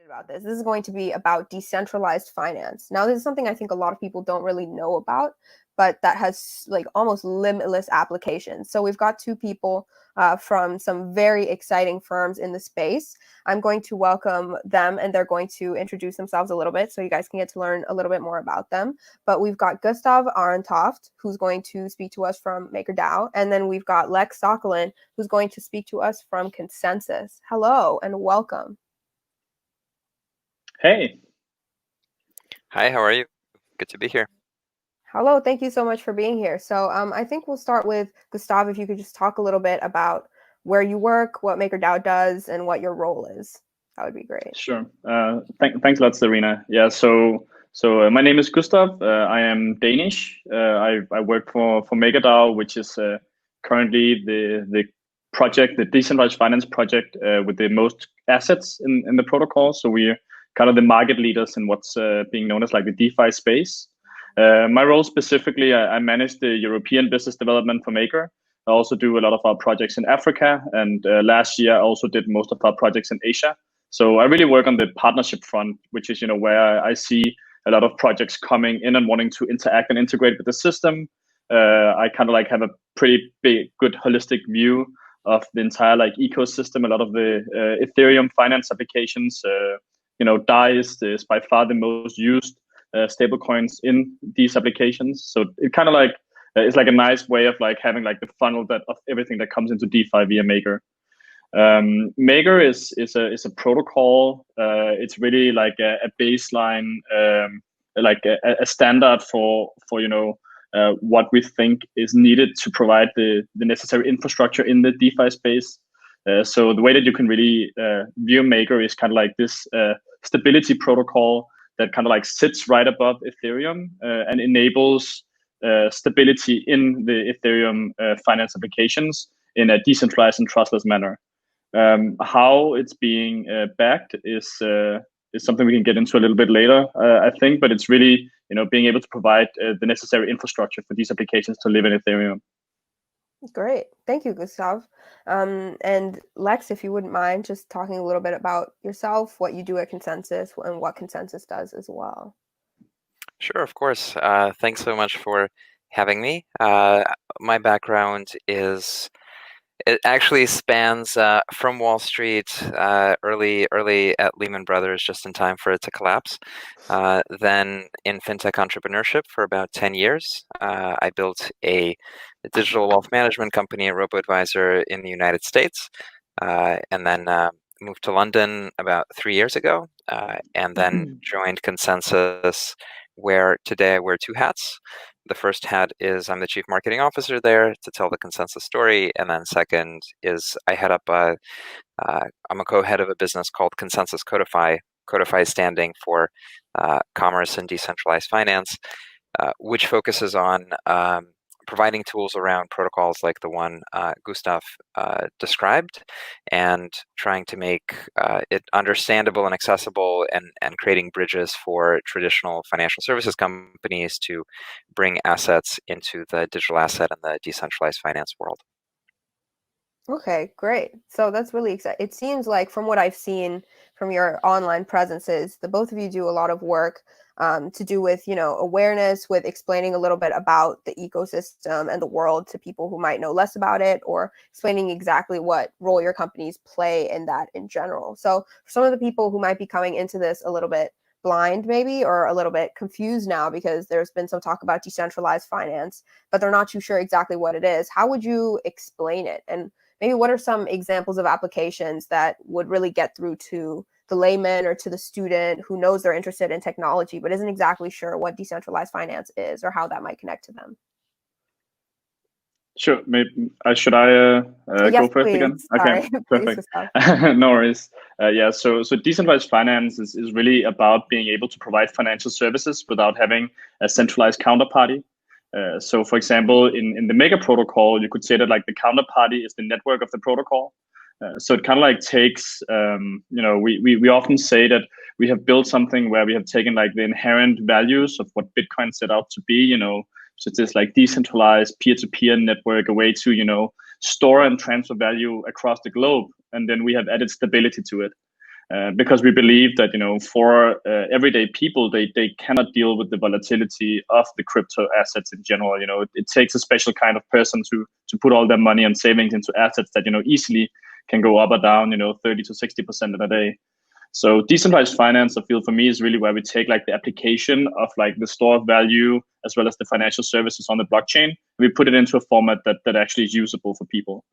about this. This is going to be about decentralized finance. Now, this is something I think a lot of people don't really know about, but that has like almost limitless applications. So we've got two people from some very exciting firms in the space. I'm going to welcome them, and they're going to introduce themselves a little bit so you guys can get to learn a little bit more about them. But we've got Gustav Arentoft, who's going to speak to us from MakerDAO, and then we've got Lex Sokolin, who's going to speak to us from ConsenSys. Hello and welcome. Hey. Hi, how are you? Good to be here. Hello, thank you so much for being here. So I think we'll start with Gustav, if you could just talk a little bit about where you work, what MakerDAO does, and what your role is. That would be great. Sure. Thanks a lot, Serena. Yeah, so my name is Gustav. I am Danish. I work for MakerDAO, which is currently the project, the decentralized finance project with the most assets in the protocol. So we're kind of the market leaders in what's being known as like the DeFi space. My role specifically, I manage the European business development for Maker. I also do a lot of our projects in Africa, and last year I also did most of our projects in Asia. So I really work on the partnership front, which is where I see a lot of projects coming in and wanting to interact and integrate with the system. I kind of like have a pretty good holistic view of the entire like ecosystem. A lot of the Ethereum finance applications, DAIs is by far the most used stablecoins in these applications. So it kind of like it's like a nice way of like having like the funnel of everything that comes into DeFi via Maker. Maker is a protocol. It's really like a baseline, like a standard for what we think is needed to provide the necessary infrastructure in the DeFi space. So the way that you can really view Maker is kind of like this stability protocol that kind of like sits right above Ethereum and enables stability in the Ethereum finance applications in a decentralized and trustless manner. How it's being backed is something we can get into a little bit later, I think, but it's really being able to provide the necessary infrastructure for these applications to live in Ethereum. Great. Thank you, Gustav. And Lex, if you wouldn't mind just talking a little bit about yourself, what you do at ConsenSys, and what ConsenSys does as well. Sure, of course. Thanks so much for having me. My background it actually spans from Wall Street, early at Lehman Brothers, just in time for it to collapse. Then in fintech entrepreneurship for about 10 years. I built a digital wealth management company, a robo-advisor in the United States, and then moved to London about 3 years ago, and then joined ConsenSys, where today I wear two hats. The first hat is I'm the chief marketing officer there to tell the ConsenSys story, and then second is I head up I'm a co-head of a business called ConsenSys Codify. Codify standing for commerce and decentralized finance, which focuses on providing tools around protocols like the one Gustav described, and trying to make it understandable and accessible, and creating bridges for traditional financial services companies to bring assets into the digital asset and the decentralized finance world. Okay, great. So that's really exciting. It seems like from what I've seen from your online presences, the both of you do a lot of work to do with, awareness, with explaining a little bit about the ecosystem and the world to people who might know less about it, or explaining exactly what role your companies play in that in general. So for some of the people who might be coming into this a little bit blind maybe, or a little bit confused now because there's been some talk about decentralized finance, but they're not too sure exactly what it is, how would you explain it? And maybe what are some examples of applications that would really get through to the layman or to the student who knows they're interested in technology but isn't exactly sure what decentralized finance is or how that might connect to them? Sure. Maybe should I yes, go first please. again? Sorry. Okay, perfect. No worries. Yeah. So decentralized finance is really about being able to provide financial services without having a centralized counterparty. So, for example, in the Maker protocol, you could say that like the counterparty is the network of the protocol. So it kind of like takes, we often say that we have built something where we have taken like the inherent values of what Bitcoin set out to be, so it's this like decentralized peer-to-peer network, a way to, store and transfer value across the globe. And then we have added stability to it. because we believe that for everyday people, they cannot deal with the volatility of the crypto assets in general. It takes a special kind of person to put all their money and savings into assets that easily can go up or down 30 to 60% in a day. So decentralized finance, I feel, for me, is really where we take like the application of like the store of value as well as the financial services on the blockchain. We put it into a format that actually is usable for people.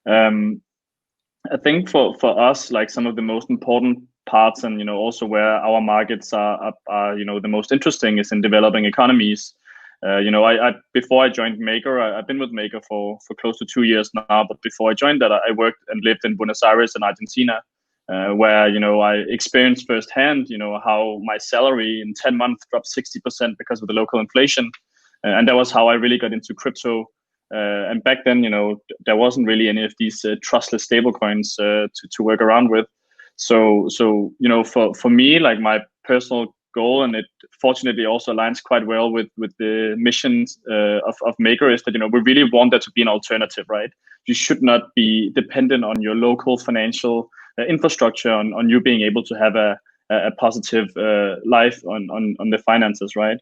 I think for us, like some of the most important parts, and also where our markets are the most interesting, is in developing economies. I before I joined Maker, I've been with Maker for close to 2 years now. But before I joined that, I worked and lived in Buenos Aires in Argentina, where I experienced firsthand how my salary in 10 months dropped 60% because of the local inflation, and that was how I really got into crypto. And back then, there wasn't really any of these trustless stablecoins to work around with. So for me, like my personal goal, and it fortunately also aligns quite well with the missions of Maker, is that we really want there to be an alternative, right? You should not be dependent on your local financial infrastructure, on you being able to have a positive life on the finances, right?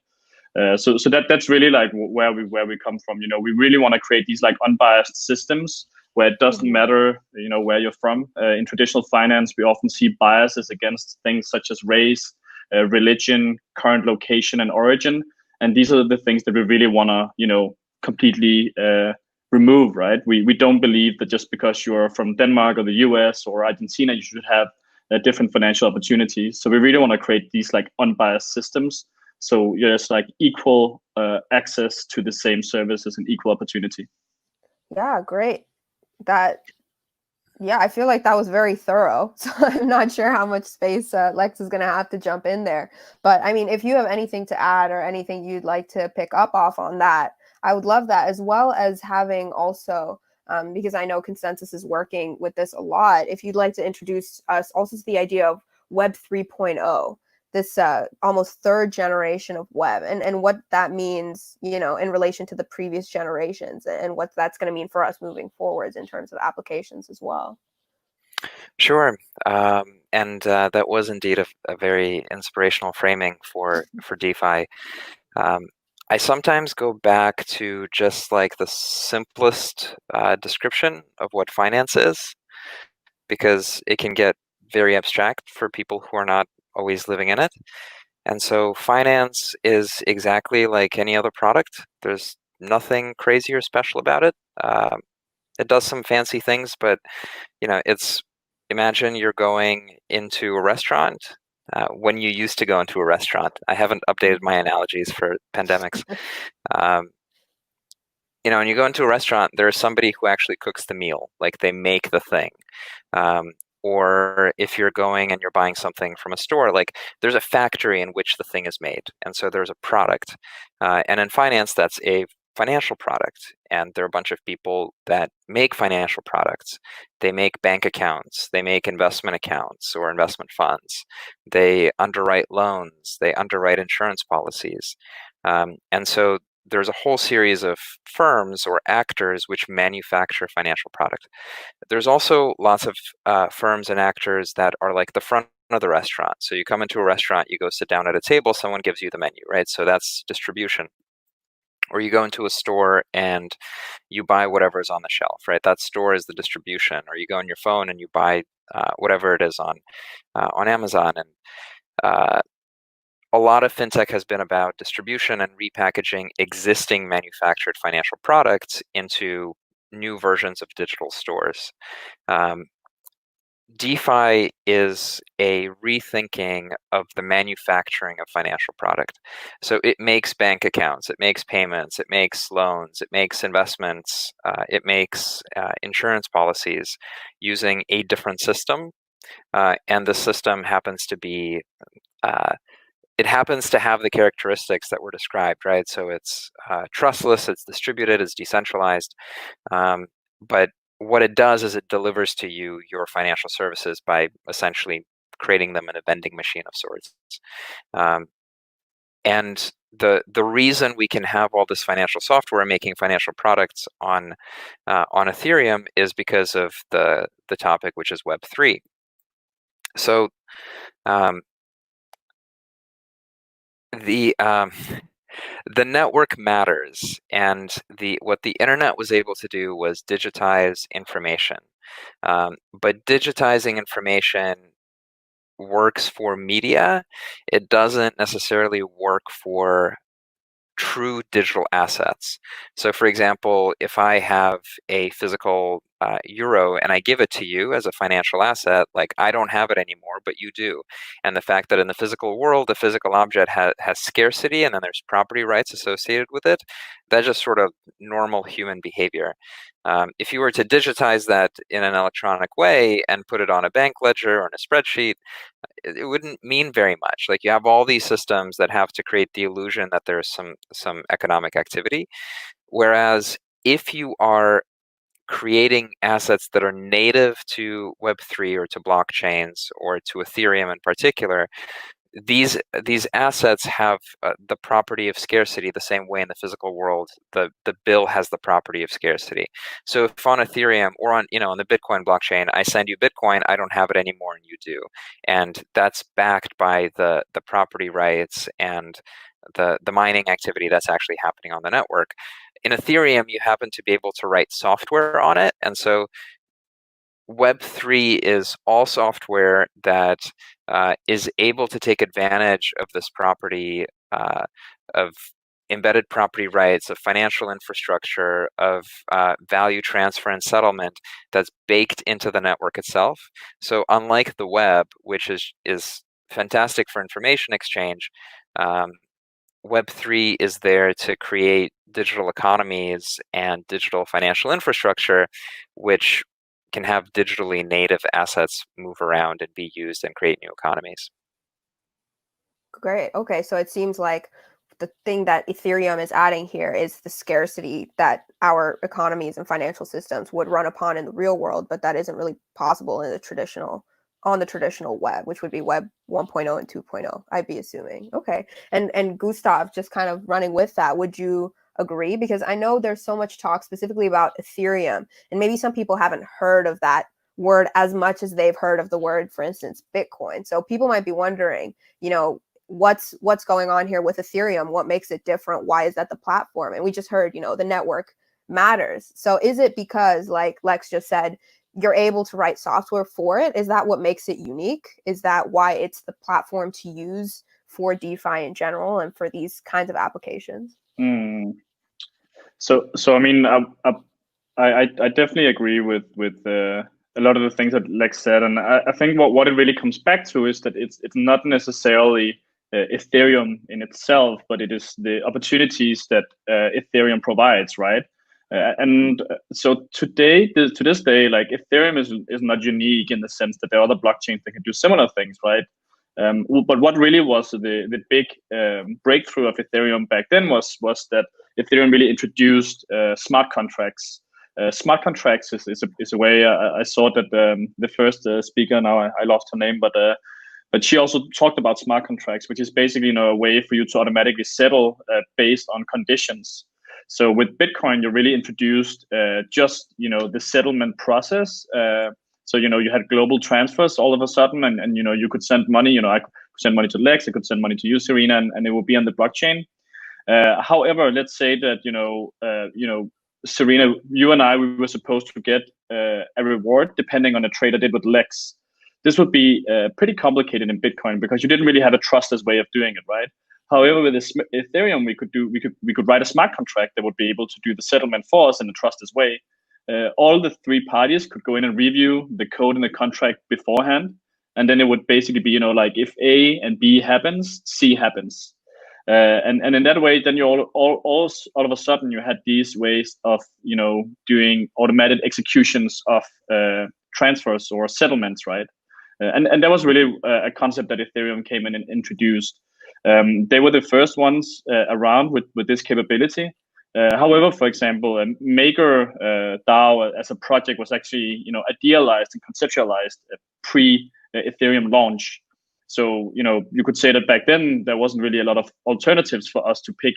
So that's really like where we come from. We really want to create these like unbiased systems where it doesn't matter where you're from. In traditional finance, we often see biases against things such as race, religion, current location, and origin. And these are the things that we really want to completely remove, right? We don't believe that just because you're from Denmark or the US or Argentina, you should have different financial opportunities. So we really want to create these like unbiased systems. So there's like equal access to the same services and equal opportunity. Yeah, great. I feel like that was very thorough. So I'm not sure how much space Lex is going to have to jump in there. But I mean, if you have anything to add or anything you'd like to pick up off on that, I would love that, as well as having also, because I know ConsenSys is working with this a lot, if you'd like to introduce us also to the idea of Web 3.0. This almost third generation of web, and what that means, in relation to the previous generations, and what that's going to mean for us moving forwards in terms of applications as well. Sure. And that was indeed a very inspirational framing for DeFi. I sometimes go back to just like the simplest description of what finance is, because it can get very abstract for people who are not always living in it. And so finance is exactly like any other product. There's nothing crazy or special about it. It does some fancy things, but imagine you're going into a restaurant. When you used to go into a restaurant, I haven't updated my analogies for pandemics. When you go into a restaurant, there's somebody who actually cooks the meal, like they make the thing. Or if you're going and you're buying something from a store, like there's a factory in which the thing is made. And so there's a product. And in finance, that's a financial product. And there are a bunch of people that make financial products. They make bank accounts, they make investment accounts or investment funds. They underwrite loans, they underwrite insurance policies. And so there's a whole series of firms or actors which manufacture financial product. There's also lots of firms and actors that are like the front of the restaurant. So you come into a restaurant, you go sit down at a table, someone gives you the menu, right? So that's distribution. Or you go into a store and you buy whatever's on the shelf, right? That store is the distribution. Or you go on your phone and you buy whatever it is on Amazon. And a lot of fintech has been about distribution and repackaging existing manufactured financial products into new versions of digital stores. DeFi is a rethinking of the manufacturing of financial product. So it makes bank accounts, it makes payments, it makes loans, it makes investments, it makes insurance policies using a different system. And the system happens to be it happens to have the characteristics that were described, right? So it's trustless, it's distributed, it's decentralized. But what it does is it delivers to you your financial services by essentially creating them in a vending machine of sorts. And the reason we can have all this financial software making financial products on Ethereum is because of the topic, which is Web3. So um, the network matters, and what the internet was able to do was digitize information. But digitizing information works for media. It doesn't necessarily work for true digital assets. So for example, if I have a physical euro and I give it to you as a financial asset, like I don't have it anymore, but you do. And the fact that in the physical world, the physical object has scarcity and then there's property rights associated with it, that's just sort of normal human behavior. If you were to digitize that in an electronic way and put it on a bank ledger or in a spreadsheet, it wouldn't mean very much. Like you have all these systems that have to create the illusion that there's some economic activity. Whereas if you are creating assets that are native to Web3 or to blockchains or to Ethereum in particular, these assets have the property of scarcity the same way in the physical world the bill has the property of scarcity. So if on Ethereum or on on the Bitcoin blockchain I send you Bitcoin, I don't have it anymore and you do, and that's backed by the property rights and the mining activity that's actually happening on the network. In Ethereum you happen to be able to write software on it, and so Web3 is all software that is able to take advantage of this property, of embedded property rights, of financial infrastructure, of value transfer and settlement that's baked into the network itself. So unlike the web, which is fantastic for information exchange, Web3 is there to create digital economies and digital financial infrastructure, which can have digitally native assets move around and be used and create new economies. Great. Okay, so it seems like the thing that Ethereum is adding here is the scarcity that our economies and financial systems would run upon in the real world, but that isn't really possible in the traditional web, which would be web 1.0 and 2.0, I'd be assuming. Okay. And Gustav, just kind of running with that, would you agree? Because I know there's so much talk specifically about Ethereum, and maybe some people haven't heard of that word as much as they've heard of the word, for instance, Bitcoin. So people might be wondering, what's going on here with Ethereum? What makes it different? Why is that the platform? And we just heard, the network matters. So is it because, like Lex just said, you're able to write software for it? Is that what makes it unique? Is that why it's the platform to use for DeFi in general and for these kinds of applications? So I mean, I definitely agree with a lot of the things that Lex said, and I think what it really comes back to is that it's not necessarily Ethereum in itself, but it is the opportunities that Ethereum provides, right? So to this day, like Ethereum is not unique in the sense that there are other blockchains that can do similar things, right? But what really was the big breakthrough of Ethereum back then was that Ethereum really introduced smart contracts. Smart contracts is a way. I saw that the first speaker, now I lost her name, but she also talked about smart contracts, which is basically a way for you to automatically settle based on conditions. So with Bitcoin, you really introduced just the settlement process. So you had global transfers all of a sudden, and you could send money. I could send money to Lex, I could send money to you, Serena, and it will be on the blockchain. However, let's say that Serena, you and I, we were supposed to get a reward depending on a trade I did with Lex. This would be pretty complicated in Bitcoin because you didn't really have a trustless way of doing it, right? However, with Ethereum, we could write a smart contract that would be able to do the settlement for us in a trustless way. All the three parties could go in and review the code in the contract beforehand, and then it would basically be like if A and B happens, C happens. And in that way, then you all of a sudden you had these ways of doing automated executions of transfers or settlements, right? And that was really a concept that Ethereum came in and introduced. They were the first ones around with this capability. However, for example, MakerDAO as a project was actually idealized and conceptualized pre Ethereum launch. So you could say that back then there wasn't really a lot of alternatives for us to pick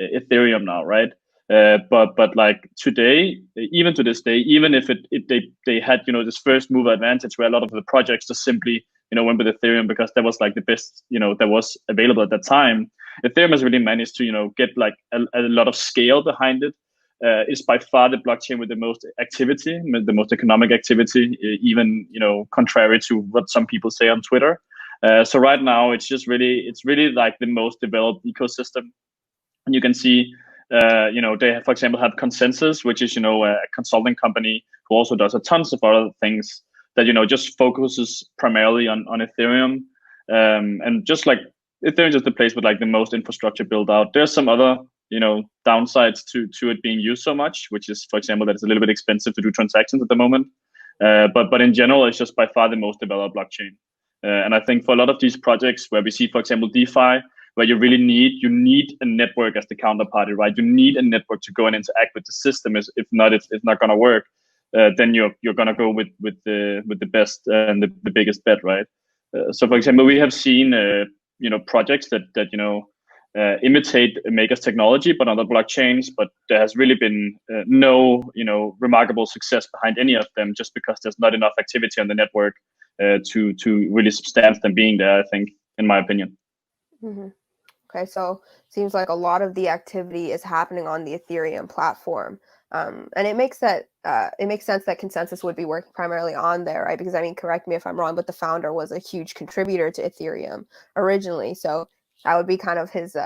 Ethereum now, right? But like today, even to this day, even if they had this first mover advantage where a lot of the projects just simply went with Ethereum because that was like the best, that was available at that time. Ethereum has really managed to, get like a lot of scale behind it. Is by far the blockchain with the most activity, the most economic activity, even, contrary to what some people say on Twitter. So right now it's really like the most developed ecosystem. And you can see, they have, for example, have ConsenSys, which is, a consulting company who also does a tons of other things that, just focuses primarily on Ethereum. And just like Ethereum is just the place with like the most infrastructure built out. There's some other, downsides to it being used so much, which is, for example, that it's a little bit expensive to do transactions at the moment. But in general, it's just by far the most developed blockchain. And I think for a lot of these projects where we see, for example, DeFi, where you need a network as the counterparty, right? You need a network to go and interact with the system. If not, it's not going to work. Then you're going to go with the best and the biggest bet, right? So, for example, we have seen projects that imitate Maker's technology, but on other blockchains. But there has really been no remarkable success behind any of them, just because there's not enough activity on the network to really substantiate them being there, I think, in my opinion. Mm-hmm. Okay, so seems like a lot of the activity is happening on the Ethereum platform, and it makes sense that ConsenSys would be working primarily on there, right? Because I mean, correct me if I'm wrong, but the founder was a huge contributor to Ethereum originally, so that would be kind of his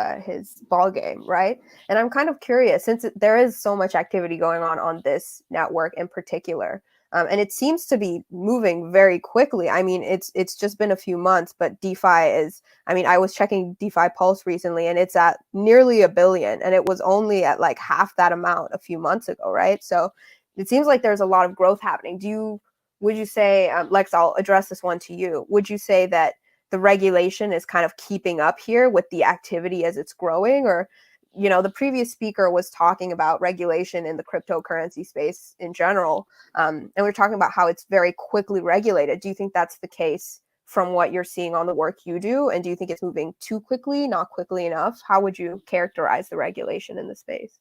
ball game, right? And I'm kind of curious, since there is so much activity going on this network in particular. And it seems to be moving very quickly. I mean, it's just been a few months, but DeFi is, I mean, I was checking DeFi Pulse recently and it's at nearly 1 billion, and it was only at like half that amount a few months ago, right? So it seems like there's a lot of growth happening. Would you say, Lex, I'll address this one to you. Would you say that the regulation is kind of keeping up here with the activity as it's growing? Or, the previous speaker was talking about regulation in the cryptocurrency space in general. And we're talking about how it's very quickly regulated. Do you think that's the case from what you're seeing on the work you do? And do you think it's moving too quickly, not quickly enough? How would you characterize the regulation in the space?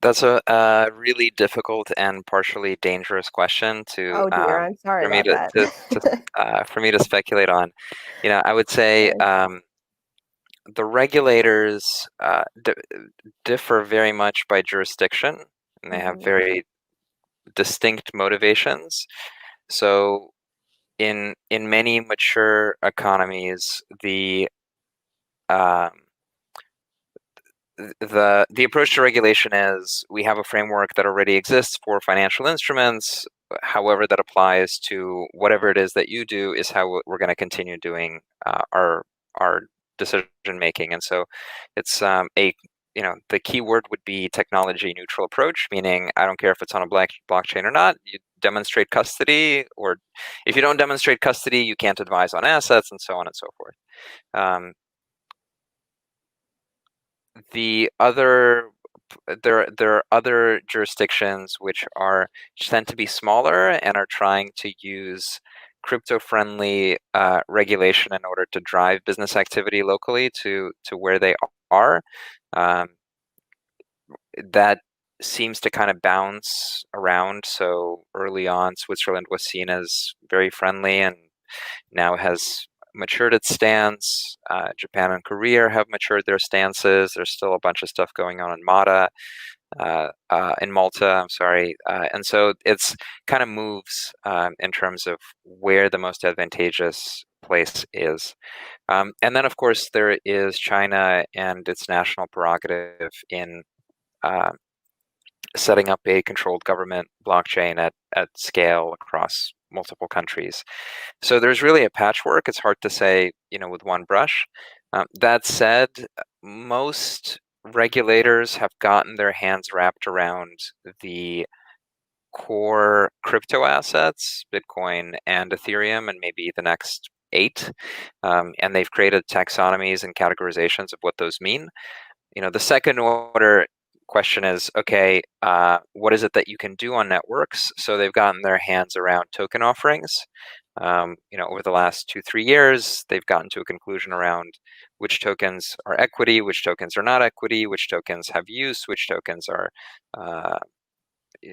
That's a really difficult and partially dangerous question to Oh dear, I'm sorry for me about that. for me to speculate on. I would say the regulators differ very much by jurisdiction, and they have very distinct motivations. So in many mature economies, the approach to regulation is we have a framework that already exists for financial instruments. However, that applies to whatever it is that you do is how we're going to continue doing our decision making. And so it's the key word would be technology neutral approach, meaning I don't care if it's on a blockchain or not. You demonstrate custody, or if you don't demonstrate custody, you can't advise on assets, and so on and so forth. There are other jurisdictions which tend to be smaller and are trying to use crypto-friendly regulation in order to drive business activity locally to where they are. That seems to kind of bounce around. So early on, Switzerland was seen as very friendly and now has matured its stance. Japan and Korea have matured their stances. There's still a bunch of stuff going on in Malta, I'm sorry. And so it's kind of moves in terms of where the most advantageous place is. And then, of course, there is China and its national prerogative in setting up a controlled government blockchain at scale across multiple countries. So there's really a patchwork. It's hard to say, with one brush. That said, most regulators have gotten their hands wrapped around the core crypto assets, Bitcoin and Ethereum, and maybe the next 8. And they've created taxonomies and categorizations of what those mean. The second order question is, okay, what is it that you can do on networks? So they've gotten their hands around token offerings. Over the last 2-3 years, they've gotten to a conclusion around which tokens are equity, which tokens are not equity, which tokens have use, which tokens are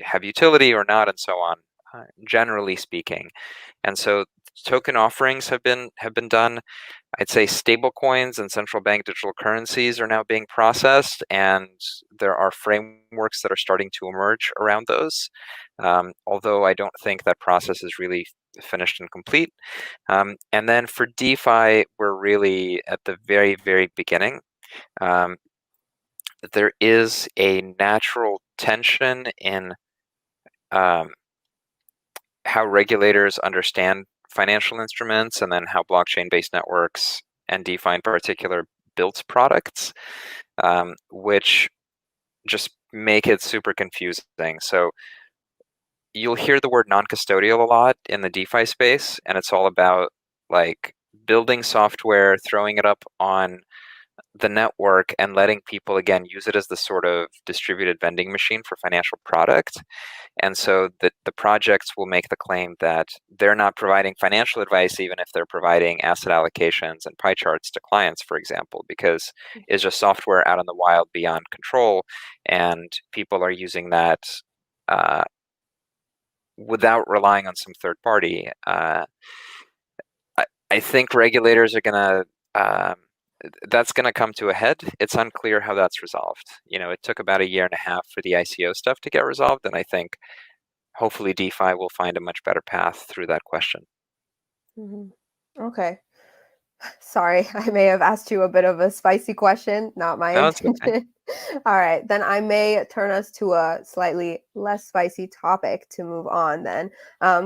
have utility or not, and so on, generally speaking. And so token offerings have been done. I'd say stablecoins and central bank digital currencies are now being processed, and there are frameworks that are starting to emerge around those. Although I don't think that process is really finished and complete. And then for DeFi, we're really at the very, very beginning. There is a natural tension in how regulators understand financial instruments, and then how blockchain-based networks and DeFi in particular builds products, which just make it super confusing. So you'll hear the word non-custodial a lot in the DeFi space, and it's all about like building software, throwing it up on the network, and letting people again use it as the sort of distributed vending machine for financial product. And so the projects will make the claim that they're not providing financial advice, even if they're providing asset allocations and pie charts to clients, for example, because it's just software out in the wild beyond control, and people are using that without relying on some third party. I think regulators are going to that's going to come to a head. It's unclear how that's resolved. It took about 1.5 years for the ICO stuff to get resolved, and I think hopefully DeFi will find a much better path through that question. Okay. Sorry, I may have asked you a bit of a spicy question, not my intention. Okay. All right, then I may turn us to a slightly less spicy topic to move on then.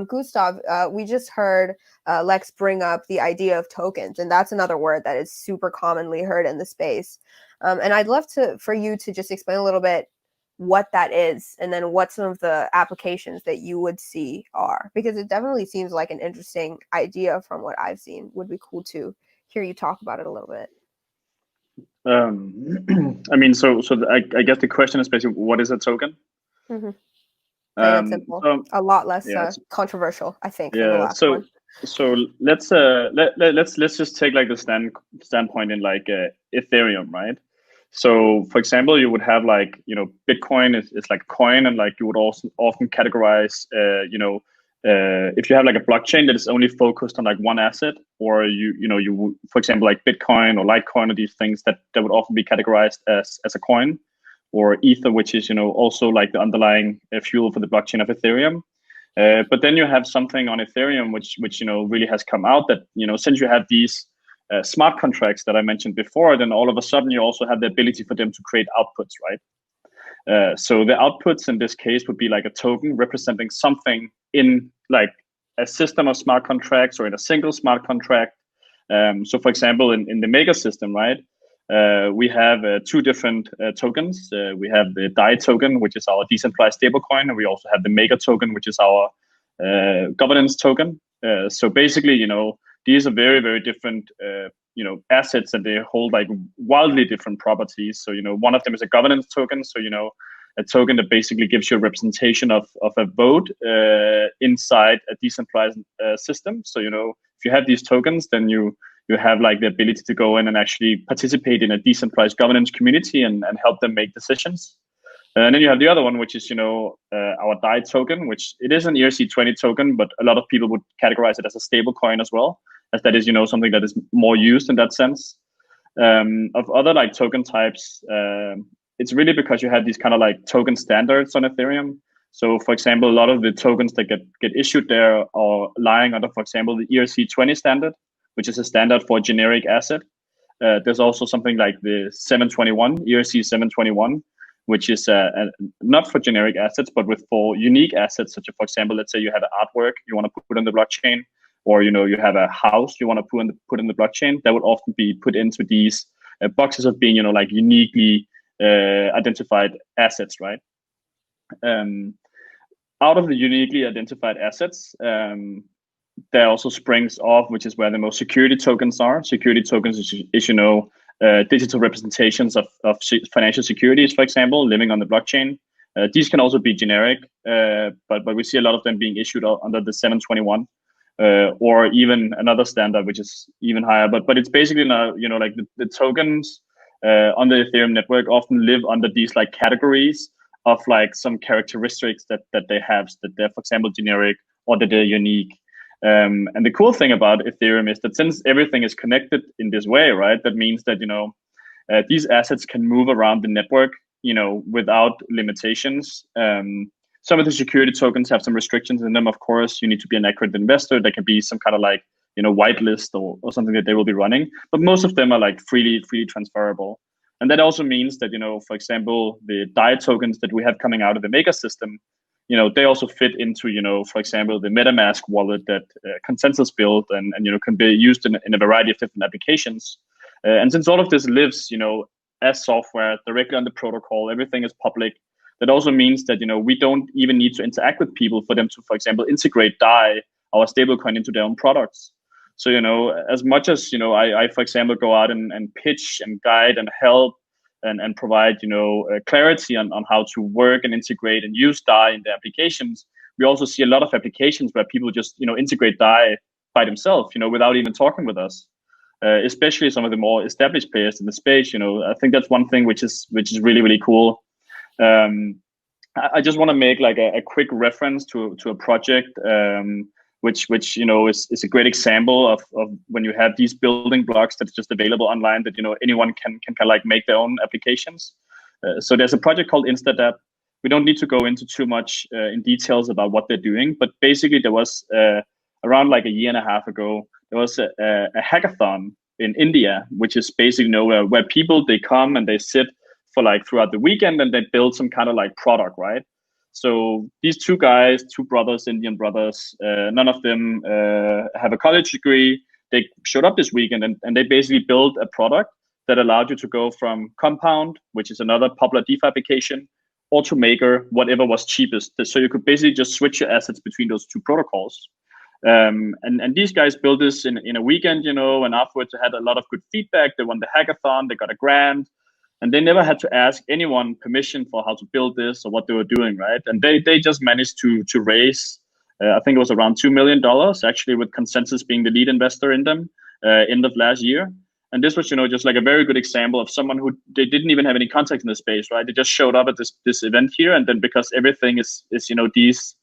Gustav, we just heard Lex bring up the idea of tokens, and that's another word that is super commonly heard in the space. And I'd love for you to just explain a little bit what that is, and then what some of the applications that you would see are, because it definitely seems like an interesting idea from what I've seen. Would be cool to hear you talk about it a little bit. I mean, I guess the question is basically, what is a token? Plain and simple. So, a lot less controversial, I think. Yeah. Than the last one. So let's just take like the standpoint in like Ethereum, right? So for example, you would have like, Bitcoin is like a coin, and like you would also often categorize, if you have like a blockchain that is only focused on like one asset, or you would, for example, like Bitcoin or Litecoin or these things that would often be categorized as a coin, or Ether, which is, also like the underlying fuel for the blockchain of Ethereum. But then you have something on Ethereum, which really has come out that, since you have these smart contracts that I mentioned before, then all of a sudden you also have the ability for them to create outputs, right? So the outputs in this case would be like a token representing something in like a system of smart contracts or in a single smart contract. So for example, in the Maker system, right, we have 2 different tokens. We have the DAI token, which is our decentralized stablecoin, and we also have the Maker token, which is our governance token. So basically, these are very, very different, assets, and they hold like wildly different properties. So, one of them is a governance token. So, a token that basically gives you a representation of a vote inside a decentralized system. So, if you have these tokens, then you have like the ability to go in and actually participate in a decentralized governance community and help them make decisions. And then you have the other one, which is, our DAI token, which it is an ERC20 token, but a lot of people would categorize it as a stable coin as well, as that is, something that is more used in that sense. Of other like token types, it's really because you have these kind of like token standards on Ethereum. So for example, a lot of the tokens that get issued there are lying under, for example, the ERC20 standard, which is a standard for a generic asset. There's also something like the 721, ERC 721, which is not for generic assets, but for unique assets, such as, for example, let's say you have an artwork you want to put on the blockchain, or you have a house you want to put in the blockchain. That would often be put into these boxes of being, like uniquely identified assets, right? Out of the uniquely identified assets, there also springs off, which is where the most security tokens are. Security tokens is digital representations of financial securities, for example, living on the blockchain. These can also be generic, but we see a lot of them being issued under the 721, or even another standard, which is even higher. But it's basically now, like the tokens on the Ethereum network often live under these like categories of like some characteristics that they have, that they're, for example, generic, or that they're unique. And the cool thing about Ethereum is that since everything is connected in this way, right, that means that, these assets can move around the network, without limitations. Some of the security tokens have some restrictions in them. Of course, you need to be an accredited investor. There can be some kind of like, whitelist or something that they will be running. But most of them are like freely transferable. And that also means that, for example, the DAI tokens that we have coming out of the Maker system, they also fit into, for example, the MetaMask wallet that ConsenSys built and can be used in a variety of different applications. And since all of this lives, as software directly on the protocol, everything is public. That also means that, we don't even need to interact with people for them to, for example, integrate DAI, our stablecoin, into their own products. So, as much as, I, for example, go out and pitch and guide and help and provide, clarity on how to work and integrate and use DAI in the applications, we also see a lot of applications where people just, integrate DAI by themselves, without even talking with us. Especially some of the more established players in the space, I think that's one thing which is really, really cool. I just want to make like a quick reference to a project which is a great example of when you have these building blocks that's just available online that anyone can kind of like make their own applications. So there's a project called InstaDApp. We don't need to go into too much in details about what they're doing, but basically there was around like a year and a half ago, there was a hackathon in India, which is basically where people, they come and they sit for like throughout the weekend and they build some kind of like product, right? So these two guys, two brothers, Indian brothers, none of them have a college degree. They showed up this weekend and they basically built a product that allowed you to go from Compound, which is another popular DeFi application, or to Maker, whatever was cheapest. So you could basically just switch your assets between those two protocols. And these guys built this in a weekend, and afterwards they had a lot of good feedback. They won the hackathon, they got a grant, and they never had to ask anyone permission for how to build this or what they were doing, right? And they just managed to raise, I think it was around $2 million, actually, with ConsenSys being the lead investor in them, end of last year. And this was, just like a very good example of someone who they didn't even have any contact in the space, right? They just showed up at this event here, and then because everything is these,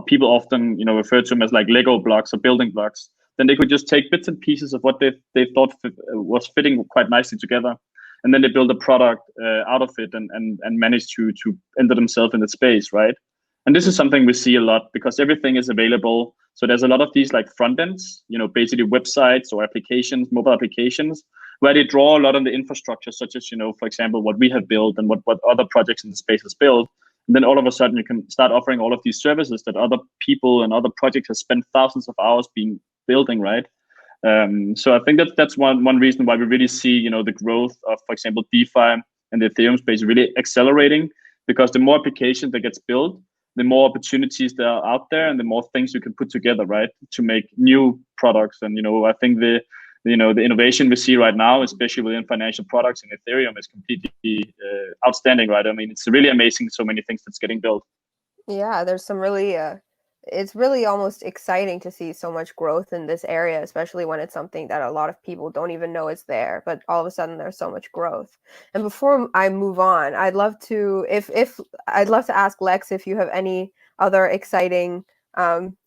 people often refer to them as like Lego blocks or building blocks, then they could just take bits and pieces of what they thought was fitting quite nicely together, and then they build a product out of it and manage to enter themselves in the space, right? And this is something we see a lot because everything is available. So there's a lot of these like front ends, basically websites or applications, mobile applications, where they draw a lot on the infrastructure, such as, for example, what we have built and what other projects in the space has built. And then all of a sudden you can start offering all of these services that other people and other projects have spent thousands of hours building, right? So I think that's one reason why we really see, the growth of, for example, DeFi and the Ethereum space really accelerating, because the more applications that gets built, the more opportunities there are out there and the more things you can put together, right, to make new products. And, I think the innovation we see right now, especially within financial products in Ethereum, is completely outstanding, right? I mean, it's really amazing, so many things that's getting built. Yeah, there's some really, it's really almost exciting to see so much growth in this area, especially when it's something that a lot of people don't even know is there, but all of a sudden there's so much growth. And before I move on, I'd love to ask Lex if you have any other exciting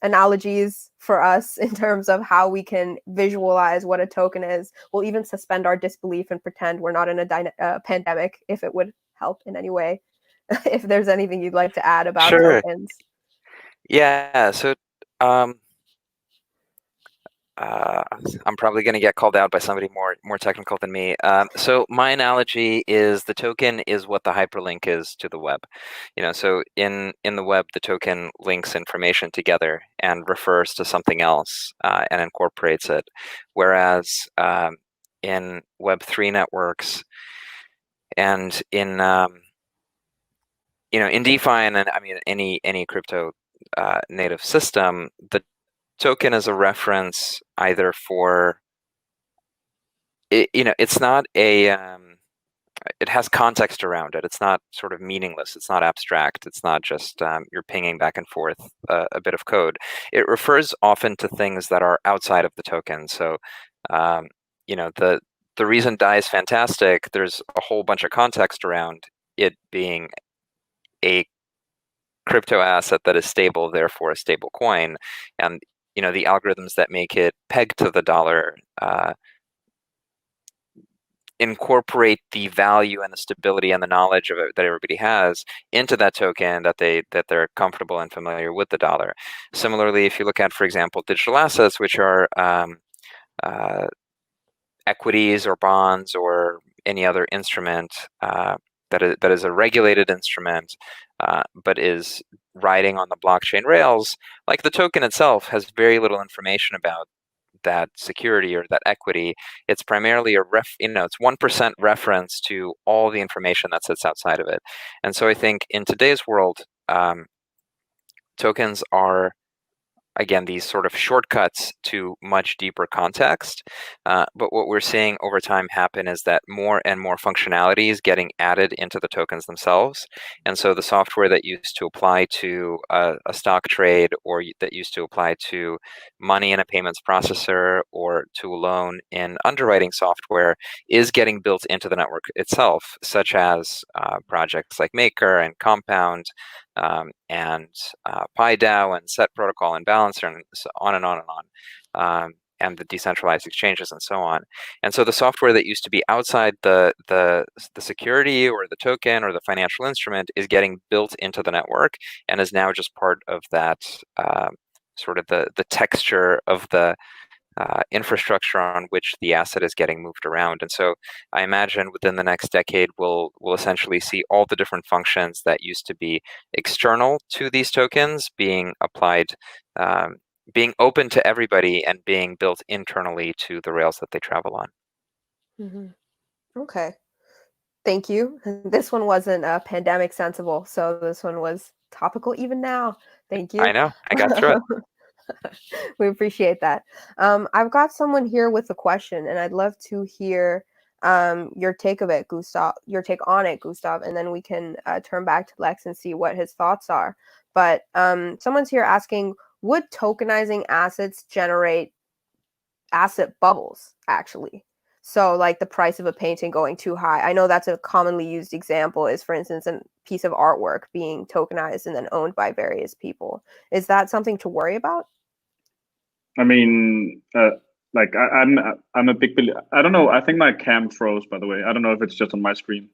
analogies for us in terms of how we can visualize what a token is. We'll even suspend our disbelief and pretend we're not in a pandemic, if it would help in any way. If there's anything you'd like to add about tokens. Yeah, so I'm probably going to get called out by somebody more technical than me. So my analogy is the token is what the hyperlink is to the web. So in the web, the token links information together and refers to something else and incorporates it. Whereas in Web3 networks and in in DeFi and I mean any crypto native system, the token is a reference either for it's not a it has context around it. It's not sort of meaningless. It's not abstract. It's not just you're pinging back and forth a bit of code. It refers often to things that are outside of the token. So the reason DAI is fantastic, there's a whole bunch of context around it being a crypto asset that is stable, therefore a stable coin. And the algorithms that make it pegged to the dollar incorporate the value and the stability and the knowledge of it that everybody has into that token, that they're comfortable and familiar with the dollar. Similarly, if you look at, for example, digital assets, which are equities or bonds or any other instrument that is a regulated instrument, but is riding on the blockchain rails, like the token itself has very little information about that security or that equity. It's primarily it's 1% reference to all the information that sits outside of it. And so I think in today's world, tokens are, again, these sort of shortcuts to much deeper context. But what we're seeing over time happen is that more and more functionality is getting added into the tokens themselves. And so the software that used to apply to a stock trade, or that used to apply to money in a payments processor, or to a loan in underwriting software, is getting built into the network itself, such as projects like Maker and Compound, and PyDAO and Set Protocol and Balancer, and so on and on and on, and the decentralized exchanges and so on. And so the software that used to be outside the security or the token or the financial instrument is getting built into the network and is now just part of that sort of the texture of the infrastructure on which the asset is getting moved around. And so I imagine within the next decade, we'll essentially see all the different functions that used to be external to these tokens being applied, being open to everybody, and being built internally to the rails that they travel on. Mm-hmm. Okay. Thank you. This one wasn't pandemic sensible, so this one was topical even now. Thank you. I know. I got through it. We appreciate that. I've got someone here with a question, and I'd love to hear your take of it, Gustav. Your take on it, Gustav, and then we can turn back to Lex and see what his thoughts are. But someone's here asking, would tokenizing assets generate asset bubbles, actually? So like the price of a painting going too high. I know that's a commonly used example, is, for instance, a piece of artwork being tokenized and then owned by various people. Is that something to worry about? I mean, like I'm a big believer. I don't know. I think my cam froze, by the way. I don't know if it's just on my screen.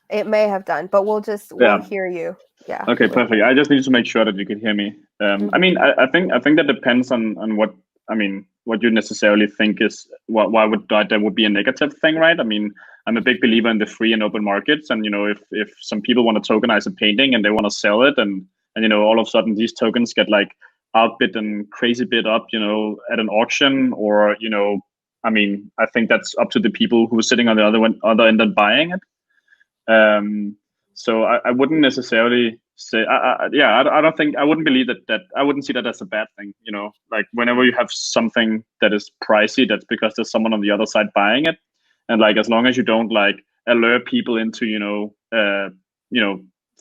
It may have done, but we'll hear you. Yeah. Okay, perfect. I just need to make sure that you can hear me. I mean, I think that depends on what, I mean, what you necessarily think is why would that would be a negative thing, right? I mean, I'm a big believer in the free and open markets, and if some people want to tokenize a painting and they want to sell it, and all of a sudden these tokens get like outbid and crazy bid up, at an auction, or I mean, I think that's up to the people who are sitting on the other end and buying it. So I wouldn't necessarily say, I don't think, I wouldn't believe that I wouldn't see that as a bad thing. Like whenever you have something that is pricey, that's because there's someone on the other side buying it, and like as long as you don't like alert people into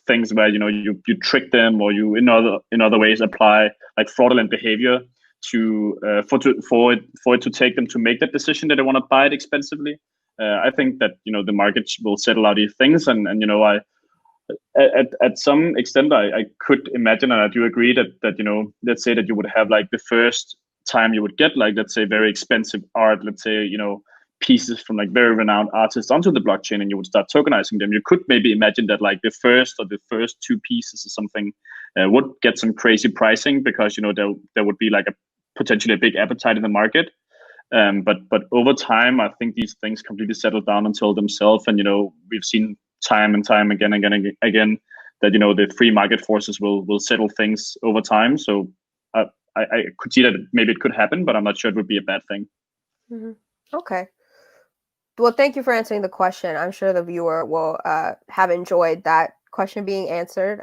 things where you trick them, or you in other ways apply like fraudulent behavior to for it to take them to make that decision that they want to buy it expensively. I think that the markets will settle out these things, and I at some extent I could imagine, and I do agree that let's say that you would have like the first time you would get like, let's say, very expensive art, let's say pieces from like very renowned artists onto the blockchain, and you would start tokenizing them. You could maybe imagine that like the first two pieces or something would get some crazy pricing, because there would be like potentially a big appetite in the market. But over time, I think these things completely settle down until themselves, and we've seen time and time again that the free market forces will settle things over time. So I could see that maybe it could happen, but I'm not sure it would be a bad thing. Mm-hmm. Okay. Well, thank you for answering the question. I'm sure the viewer will have enjoyed that question being answered.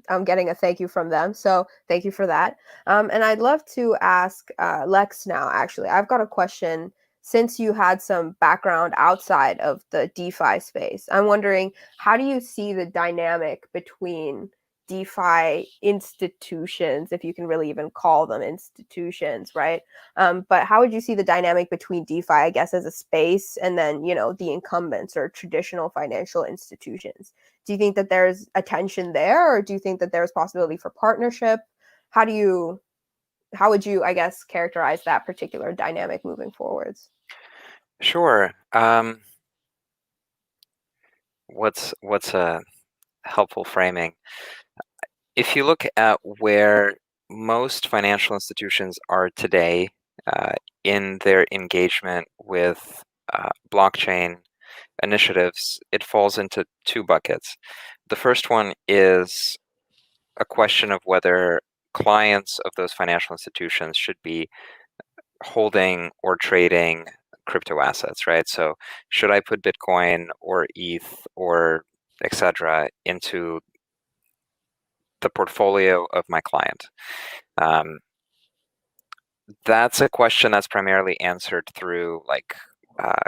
I'm getting a thank you from them, so thank you for that. And I'd love to ask Lex now. Actually, I've got a question. Since you had some background outside of the DeFi space, I'm wondering, how do you see the dynamic between DeFi institutions, if you can really even call them institutions, right? But how would you see the dynamic between DeFi, I guess, as a space, and then, the incumbents or traditional financial institutions? Do you think that there's a tension there, or do you think that there's possibility for partnership? How do you how would you, I guess, characterize that particular dynamic moving forwards? Sure. What's a helpful framing? If you look at where most financial institutions are today in their engagement with blockchain initiatives, it falls into two buckets. The first one is a question of whether clients of those financial institutions should be holding or trading crypto assets, right? So should I put Bitcoin or ETH or etc. into the portfolio of my client? That's a question that's primarily answered through like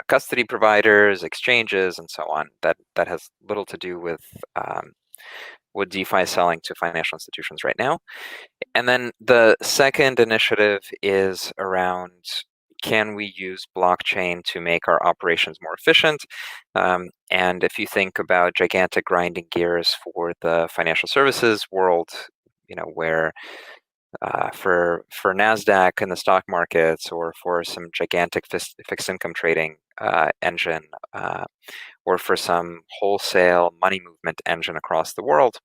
custody providers, exchanges, and so on. That has little to do with what DeFi is selling to financial institutions right now. And then the second initiative is around, can we use blockchain to make our operations more efficient? And if you think about gigantic grinding gears for the financial services world, where for NASDAQ in the stock markets, or for some gigantic fixed income trading engine, or for some wholesale money movement engine across the world,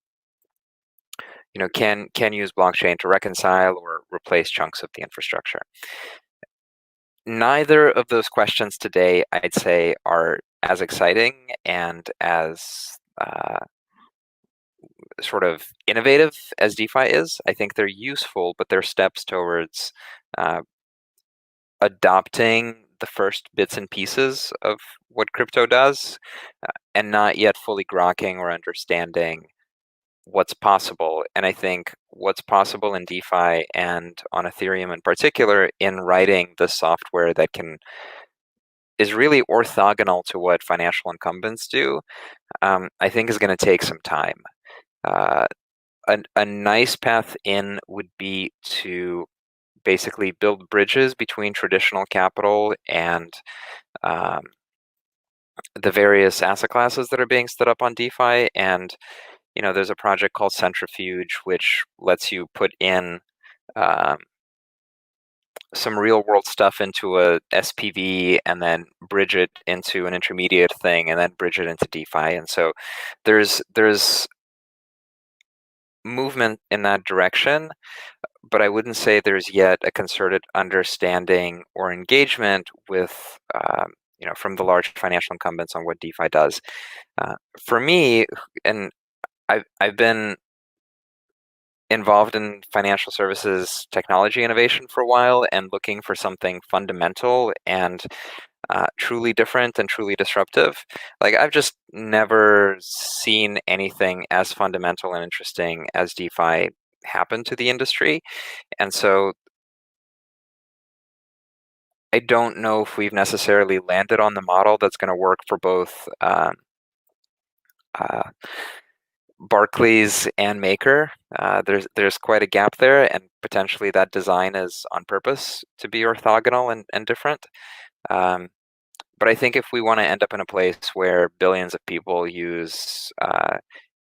can use blockchain to reconcile or replace chunks of the infrastructure. Neither of those questions today, I'd say, are as exciting and as sort of innovative as DeFi is. I think they're useful, but they're steps towards adopting the first bits and pieces of what crypto does, and not yet fully grokking or understanding what's possible. And I think what's possible in DeFi and on Ethereum in particular, in writing the software that is really orthogonal to what financial incumbents do, I think is going to take some time. A nice path in would be to basically build bridges between traditional capital and the various asset classes that are being stood up on DeFi. And there's a project called Centrifuge, which lets you put in some real world stuff into a SPV and then bridge it into an intermediate thing and then bridge it into DeFi. And so there's movement in that direction, but I wouldn't say there's yet a concerted understanding or engagement with from the large financial incumbents on what DeFi does. For me, and I've been involved in financial services technology innovation for a while, and looking for something fundamental and truly different and truly disruptive. Like, I've just never seen anything as fundamental and interesting as DeFi happen to the industry. And so I don't know if we've necessarily landed on the model that's going to work for both Barclays and Maker. There's quite a gap there, and potentially that design is on purpose to be orthogonal and different. But I think if we want to end up in a place where billions of people use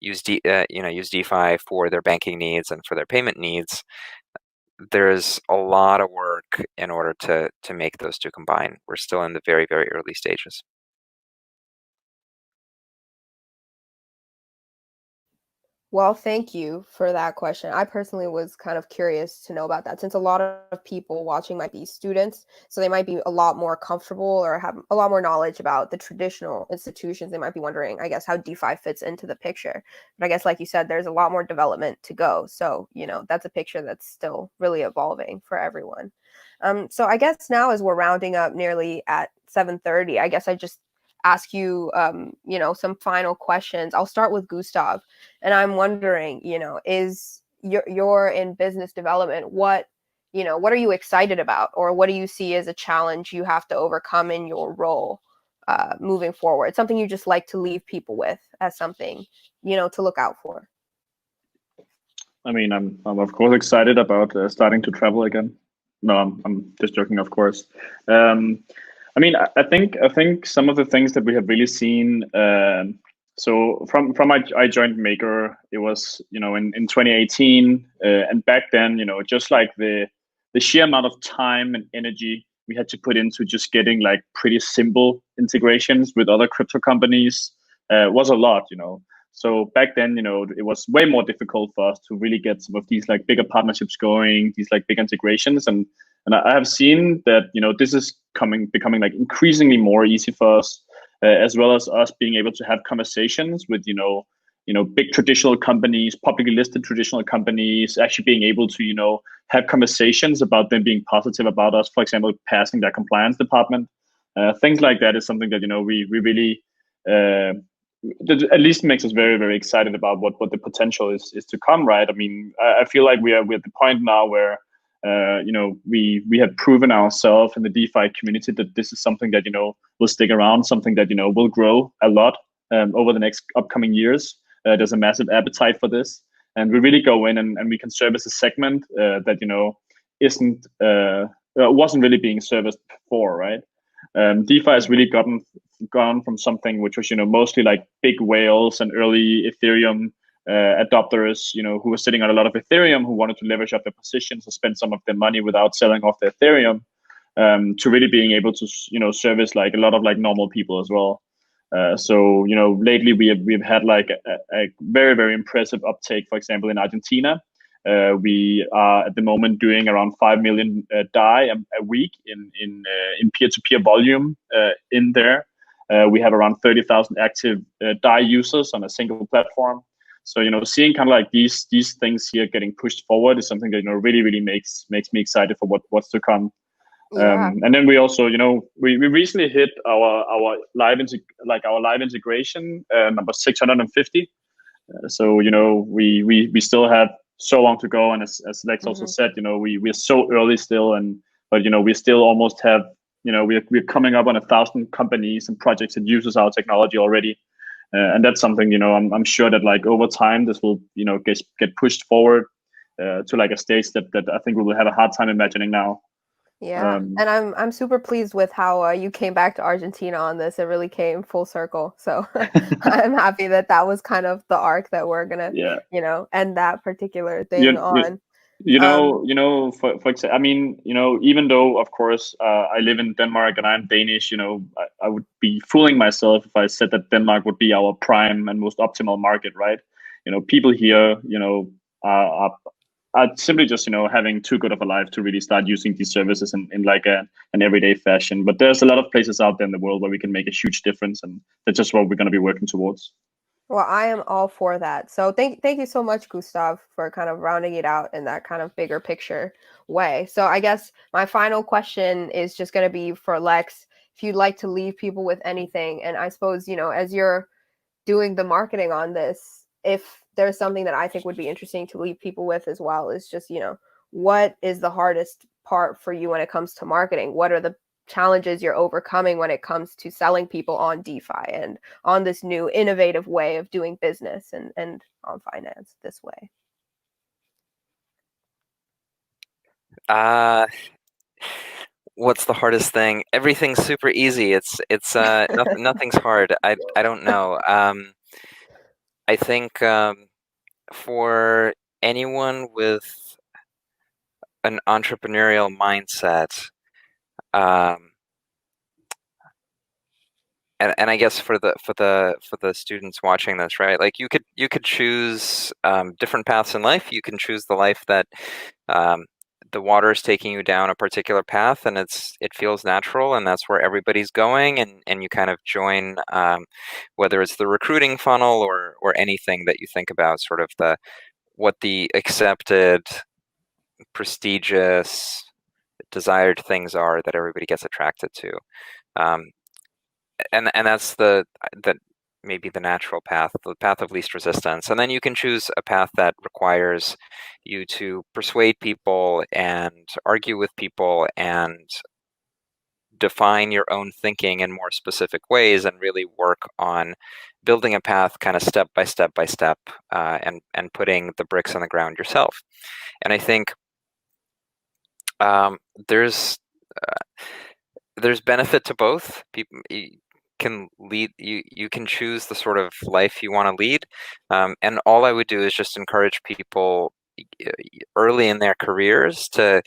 DeFi for their banking needs and for their payment needs, there's a lot of work in order to make those two combine. We're still in the very, very early stages. Well, thank you for that question. I personally was kind of curious to know about that, since a lot of people watching might be students, so they might be a lot more comfortable or have a lot more knowledge about the traditional institutions. They might be wondering, I guess, how DeFi fits into the picture. But I guess, like you said, there's a lot more development to go. So, that's a picture that's still really evolving for everyone. So I guess now, as we're rounding up nearly at 7:30, I guess I just ask you, some final questions. I'll start with Gustav, and I'm wondering, is you're in business development? What are you excited about, or what do you see as a challenge you have to overcome in your role moving forward? Something you just like to leave people with as something, to look out for. I mean, I'm of course excited about starting to travel again. No, I'm just joking, of course. I mean, I think some of the things that we have really seen. So from I joined Maker, it was in 2018, and back then, just like the the sheer amount of time and energy we had to put into just getting like pretty simple integrations with other crypto companies was a lot, So back then, it was way more difficult for us to really get some of these like bigger partnerships going, these like big integrations. And I have seen that, this is becoming like increasingly more easy for us, as well as us being able to have conversations with, big traditional companies, publicly listed traditional companies, actually being able to, have conversations about them being positive about us, for example, passing their compliance department. Things like that is something that, we really, that at least makes us very, very excited about what the potential is to come, right? I mean, I feel like we're at the point now where, we have proven ourselves in the DeFi community that this is something that, will stick around, something that, will grow a lot over the next upcoming years. There's a massive appetite for this. And we really go in and we can service a segment that, isn't wasn't really being serviced before, right? DeFi has really gone from something which was, mostly like big whales and early Ethereum adopters, who were sitting on a lot of Ethereum, who wanted to leverage up their positions or spend some of their money without selling off their Ethereum, to really being able to, service like a lot of like normal people as well. So, lately we've had like a very, very impressive uptake, for example, in Argentina. We are at the moment doing around 5 million DAI a week in peer-to-peer volume in there. We have around 30,000 active DAI users on a single platform. So, seeing kind of like these things here getting pushed forward is something that, really, really makes me excited for what's to come. Yeah. And then we also, we recently hit our live integration number 650. So, we still have so long to go, and as Lex also said, we're so early still, but we still almost have, we're coming up on 1,000 companies and projects that uses our technology already, and that's something, I'm sure that like over time this will, get pushed forward to like a stage that I think we will have a hard time imagining now. Yeah, and I'm super pleased with how you came back to Argentina on this. It really came full circle. So I'm happy that was kind of the arc that we're gonna, end that particular thing on. For example, I mean, even though of course I live in Denmark and I'm Danish, I would be fooling myself if I said that Denmark would be our prime and most optimal market, right? People here, are simply just, having too good of a life to really start using these services in like an everyday fashion. But there's a lot of places out there in the world where we can make a huge difference, and that's just what we're going to be working towards. Well, I am all for that. So thank you so much, Gustav, for kind of rounding it out in that kind of bigger picture way. So I guess my final question is just going to be for Lex, if you'd like to leave people with anything. And I suppose, as you're doing the marketing on this, if there's something that I think would be interesting to leave people with as well, is just, what is the hardest part for you when it comes to marketing? What are the challenges you're overcoming when it comes to selling people on DeFi and on this new innovative way of doing business and on finance this way? What's the hardest thing? Everything's super easy. It's nothing's hard. I don't know. I think for anyone with an entrepreneurial mindset, and I guess for the students watching this, right? Like you could choose different paths in life. You can choose the life that the water is taking you down a particular path, and it feels natural, and that's where everybody's going, and you kind of join, whether it's the recruiting funnel or anything that you think about, sort of what the accepted, prestigious, desired things are that everybody gets attracted to. And that's maybe the natural path, the path of least resistance. And then you can choose a path that requires you to persuade people and argue with people and define your own thinking in more specific ways and really work on building a path kind of step by step by step, and putting the bricks on the ground yourself. And I think there's benefit to both. People can lead, you can choose the sort of life you want to lead, and all I would do is just encourage people early in their careers to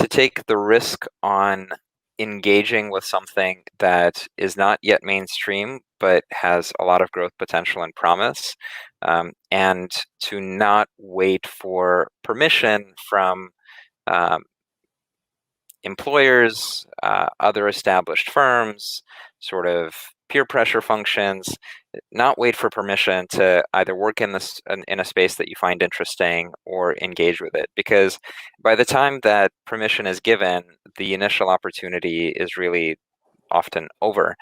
to take the risk on engaging with something that is not yet mainstream, but has a lot of growth potential and promise, and to not wait for permission from employers, other established firms, sort of peer pressure functions, not wait for permission to either work in a space that you find interesting or engage with it. Because by the time that permission is given, the initial opportunity is really often over.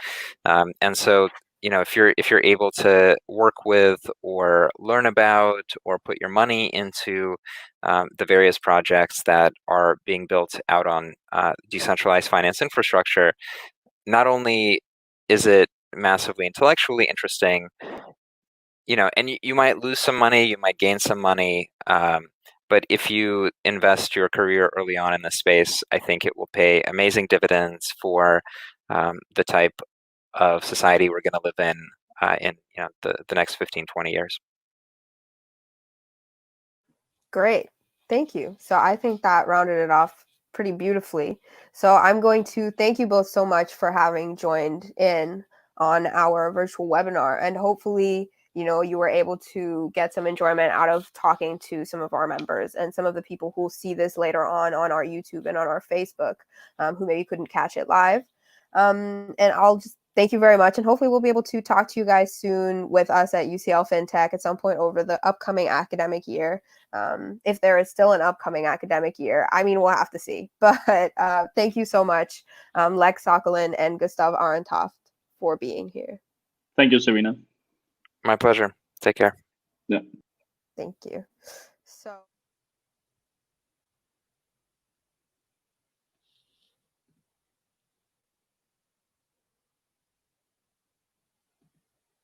And so, if you're able to work with or learn about or put your money into the various projects that are being built out on decentralized finance infrastructure, not only is it massively intellectually interesting, and you might lose some money, you might gain some money, but if you invest your career early on in this space, I think it will pay amazing dividends for the type of society we're going to live in the next 15, 20 years. Great. Thank you. So I think that rounded it off pretty beautifully. So I'm going to thank you both so much for having joined in on our virtual webinar, and hopefully, you were able to get some enjoyment out of talking to some of our members and some of the people who will see this later on our YouTube and on our Facebook, who maybe couldn't catch it live. And I'll just thank you very much. And hopefully we'll be able to talk to you guys soon with us at UCL FinTech at some point over the upcoming academic year. If there is still an upcoming academic year, we'll have to see. But thank you so much, Lex Sokolin and Gustav Arentoft, for being here. Thank you, Serena. My pleasure. Take care. Yeah. Thank you.